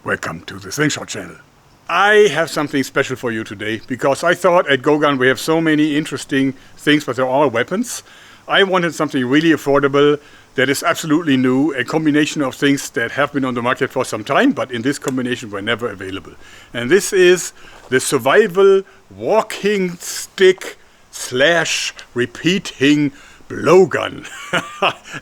welcome to the Slingshot channel. I have something special for you today because I thought at Blowgun we have so many interesting things, but they're all weapons. I wanted something really affordable that is absolutely new, a combination of things that have been on the market for some time, but in this combination were never available. And this is the survival walking stick / repeating blowgun.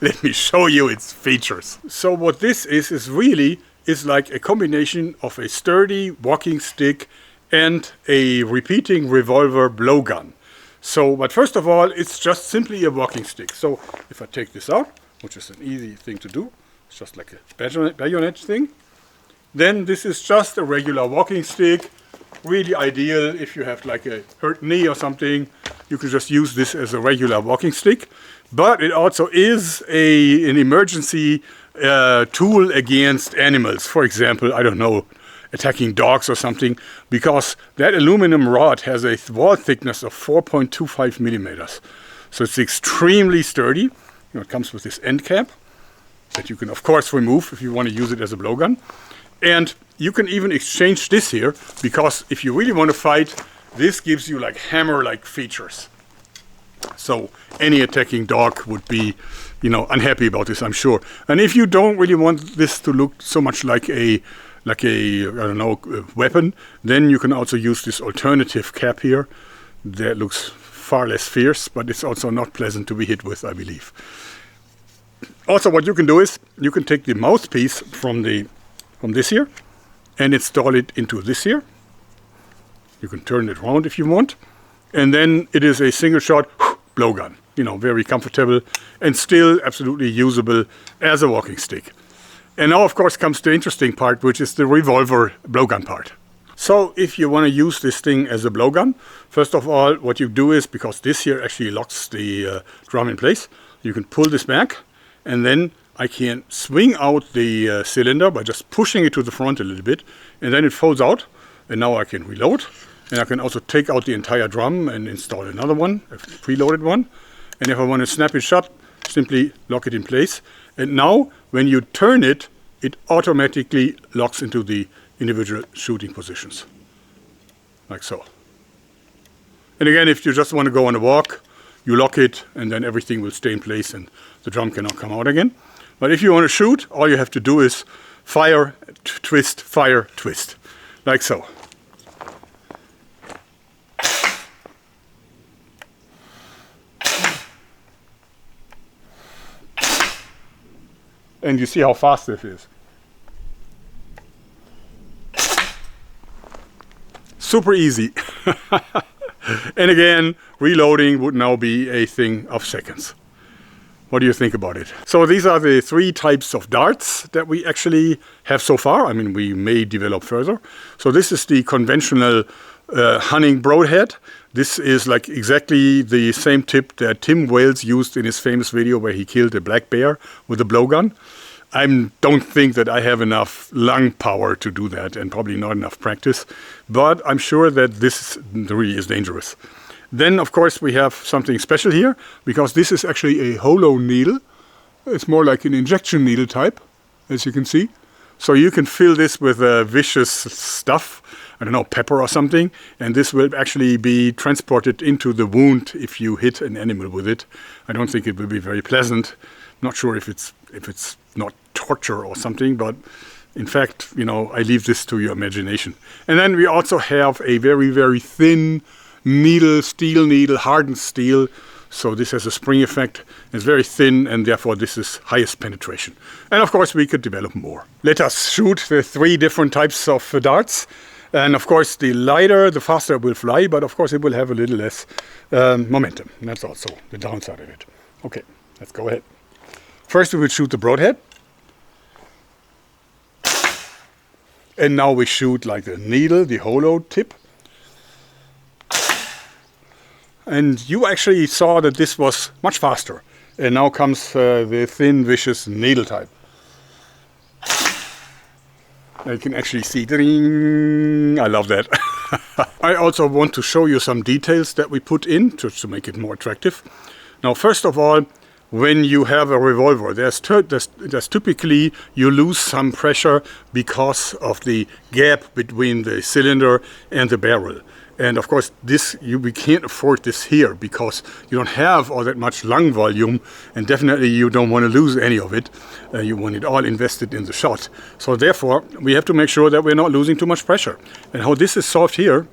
Let me show you its features. So what this is really like a combination of a sturdy walking stick and a repeating revolver blowgun. So, but first of all, it's just simply a walking stick. So if I take this out, which is an easy thing to do, it's just like a bayonet thing, then this is just a regular walking stick. Really ideal if you have like a hurt knee or something. You can just use this as a regular walking stick. But it also is an emergency tool against animals. For example, I don't know, attacking dogs or something, because that aluminum rod has a wall thickness of 4.25 millimeters. So it's extremely sturdy. You know, it comes with this end cap that you can of course remove if you want to use it as a blowgun. And you can even exchange this here, because if you really want to fight, this gives you like hammer-like features. So any attacking dog would be, you know, unhappy about this, I'm sure. And if you don't really want this to look so much like a I don't know, weapon, then you can also use this alternative cap here. That looks far less fierce, but it's also not pleasant to be hit with, I believe. Also, what you can do is you can take the mouthpiece from this here and install it into this here. You can turn it around if you want, and then it is a single shot blowgun. You know, very comfortable and still absolutely usable as a walking stick. And now, of course, comes the interesting part, which is the revolver blowgun part. So if you want to use this thing as a blowgun, first of all, what you do is, because this here actually locks the drum in place, you can pull this back, and then I can swing out the cylinder by just pushing it to the front a little bit, and then it folds out, and now I can reload. And I can also take out the entire drum and install another one, a preloaded one. And if I want to snap it shut, simply lock it in place. And now, when you turn it, it automatically locks into the individual shooting positions. Like so. And again, if you just want to go on a walk, you lock it, and then everything will stay in place and the drum cannot come out again. But if you want to shoot, all you have to do is fire, twist, like so. And you see how fast this is. Super easy. And again, reloading would now be a thing of seconds. What do you think about it? So these are the 3 types of darts that we actually have so far. I mean, we may develop further. So this is the conventional hunting broadhead. This is like exactly the same tip that Tim Wales used in his famous video where he killed a black bear with a blowgun. I don't think that I have enough lung power to do that, and probably not enough practice, but I'm sure that this really is dangerous. Then, of course, we have something special here, because this is actually a hollow needle. It's more like an injection needle type, as you can see. So you can fill this with vicious stuff, I don't know, pepper or something, and this will actually be transported into the wound if you hit an animal with it. I don't think it will be very pleasant. I'm not sure if it's not torture or something, but in fact, you know, I leave this to your imagination. And then we also have a very, very thin needle, steel needle, hardened steel. So this has a spring effect. It's very thin, and therefore this is highest penetration. And of course we could develop more. Let us shoot the 3 different types of darts. And of course the lighter, the faster it will fly, but of course it will have a little less momentum. And that's also the downside of it. Okay, let's go ahead. First we will shoot the broadhead. And now we shoot like the needle, the hollow tip. And you actually saw that this was much faster. And now comes the thin, vicious needle type. You can actually see, ding, I love that. I also want to show you some details that we put in to make it more attractive. Now, first of all, when you have a revolver, there's typically you lose some pressure because of the gap between the cylinder and the barrel. And of course, we can't afford this here because you don't have all that much lung volume, and definitely you don't want to lose any of it. You want it all invested in the shot. So therefore, we have to make sure that we're not losing too much pressure. And how this is solved here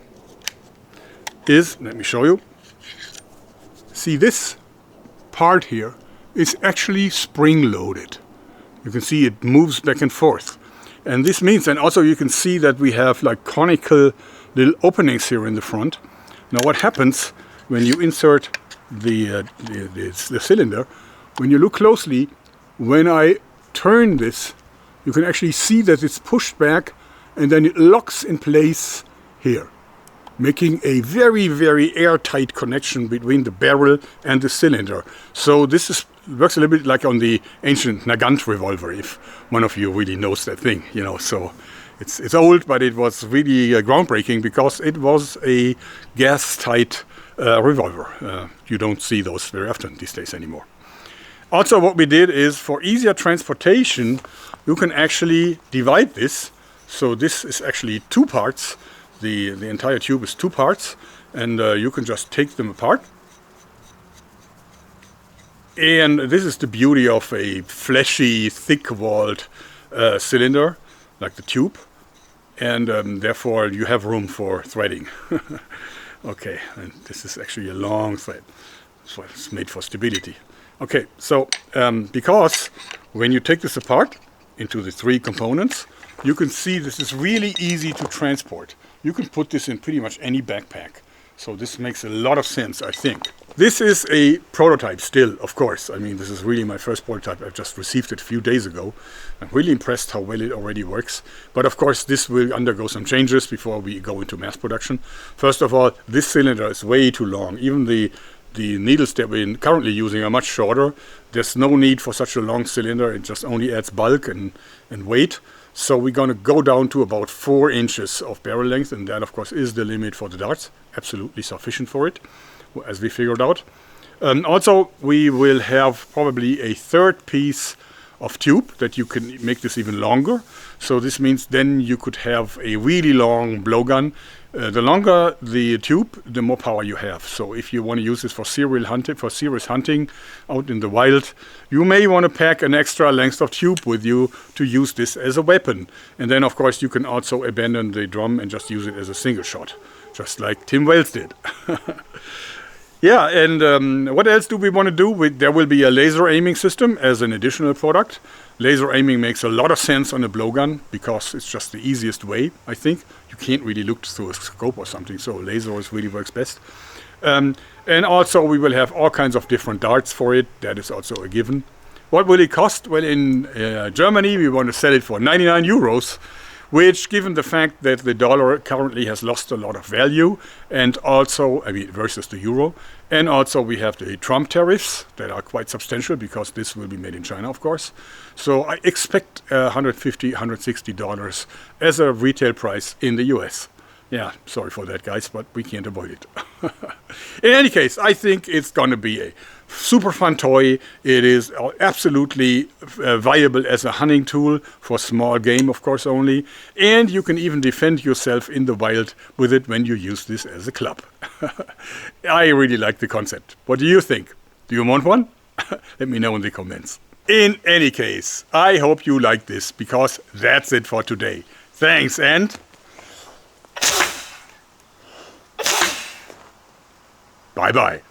is, let me show you. See, this part here is actually spring-loaded. You can see it moves back and forth. And this means, and also you can see that we have like conical little openings here in the front. Now what happens when you insert the cylinder, when you look closely, when I turn this, you can actually see that it's pushed back and then it locks in place here, making a very, very airtight connection between the barrel and the cylinder. So this works a little bit like on the ancient Nagant revolver, if one of you really knows that thing, you know. So it's old, but it was really groundbreaking because it was a gas-tight revolver. You don't see those very often these days anymore. Also, what we did is, for easier transportation, you can actually divide this. So this is actually two parts. The entire tube is two parts, and you can just take them apart. And this is the beauty of a fleshy, thick-walled cylinder, like the tube, and therefore you have room for threading. Okay, and this is actually a long thread, so it's made for stability. Okay, so because when you take this apart into the three components, you can see this is really easy to transport. You can put this in pretty much any backpack. So this makes a lot of sense, I think. This is a prototype still, of course. I mean, this is really my first prototype. I've just received it a few days ago. I'm really impressed how well it already works. But of course, this will undergo some changes before we go into mass production. First of all, this cylinder is way too long. Even the needles that we're currently using are much shorter. There's no need for such a long cylinder. It just only adds bulk and weight. So we're going to go down to about 4 inches of barrel length, and that of course is the limit for the darts. Absolutely sufficient for it, as we figured out. Also, we will have probably a third piece of tube that you can make this even longer. So this means then you could have a really long blowgun. The longer the tube, the more power you have. So if you want to use this for serious hunting out in the wild, you may want to pack an extra length of tube with you to use this as a weapon. And then of course you can also abandon the drum and just use it as a single shot, just like Tim Wells did. Yeah, and what else do we want to do? There will be a laser aiming system as an additional product. Laser aiming makes a lot of sense on a blowgun because it's just the easiest way, I think. You can't really look through a scope or something, so laser really works best. And also we will have all kinds of different darts for it. That is also a given. What will it cost? Well, in Germany we want to sell it for 99 euros. Which, given the fact that the dollar currently has lost a lot of value, and also, I mean, versus the euro, and also we have the Trump tariffs that are quite substantial because this will be made in China, of course. So I expect $150, $160 as a retail price in the US. Yeah, sorry for that, guys, but we can't avoid it. In any case, I think it's going to be a super fun toy. It is absolutely viable as a hunting tool for small game, of course, only. And you can even defend yourself in the wild with it when you use this as a club. I really like the concept. What do you think? Do you want one? Let me know in the comments. In any case, I hope you like this because that's it for today. Thanks, and bye-bye.